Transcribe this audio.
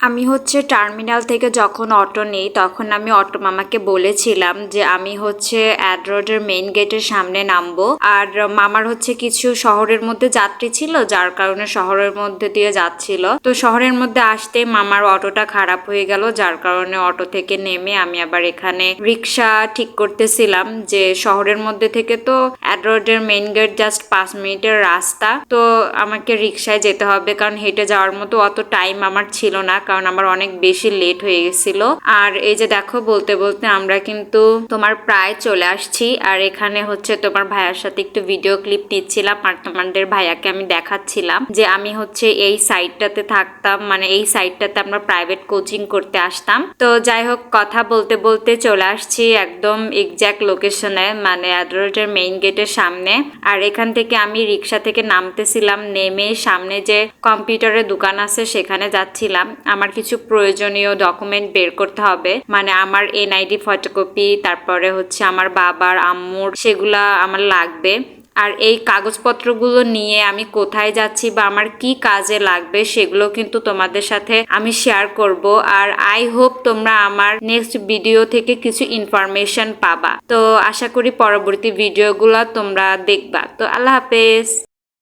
আমি হচ্ছে টার্মিনাল থেকে যখন অটো নেই তখন আমি অটো মামাকে বলেছিলাম যে আমি হচ্ছে অ্যাড রোডের মেইন গেটের সামনে নামবো। আর মামার হচ্ছে কিছু শহরের মধ্যে যাত্রী ছিল, যার কারণে শহরের মধ্যে দিয়ে যাচ্ছিল। তো শহরের মধ্যে আসতে মামার অটোটা খারাপ হয়ে গেল, যার কারণে অটো থেকে নেমে আমি আবার এখানে রিক্সা ঠিক করতেছিলাম। যে শহরের মধ্যে থেকে তো অ্যাড রোডের মেইন গেট জাস্ট 5 মিনিটের রাস্তা, তো আমাকে রিক্সায় যেতে হবে, কারণ হেঁটে যাওয়ার মতো অত টাইম আমার ছিল না, কারণ আমার অনেক বেশি লেট হয়ে গেছিল। আর এই যে দেখো, বলতে বলতে আমরা কিন্তু তোমার প্রায় চলে আসছি। আর এখানে হচ্ছে তোমার ভাইয়ার সাথে একটু ভিডিও ক্লিপ নিচ্ছিলাম, আর তোমাদের ভাইয়াকে আমি দেখাচ্ছিলাম যে আমি হচ্ছে এই সাইডটাতে থাকতাম, মানে এই সাইডটাতে আমরা প্রাইভেট কোচিং করতে আসতাম। তো যাই হোক, কথা বলতে বলতে চলে আসছি একদম এক্সাক্ট লোকেশনে, মানে অ্যাড্রোডের মেইন গেটের সামনে। আর এখান থেকে আমি রিক্সা থেকে নামতেছিলাম, নেমে সামনে যে কম্পিউটারের দোকান আছে সেখানে যাচ্ছিলাম। আমার কিছু প্রয়োজনীয় ডকুমেন্ট বের করতে হবে, মানে আমার এনআইডি ফটোকপি, তারপরে হচ্ছে আমার বাবার আম্মুর, সেগুলা আমার লাগবে। আর এই কাগজপত্রগুলো নিয়ে আমি কোথায় যাচ্ছি বা আমার কি কাজে লাগবে সেগুলো কিন্তু তোমাদের সাথে আমি শেয়ার করব। আর আই হোপ তোমরা আমার নেক্সট ভিডিও থেকে কিছু ইনফরমেশন পাবা। তো আশা করি পরবর্তী ভিডিওগুলো তোমরা দেখবা। তো আল্লাহ হাফেজ।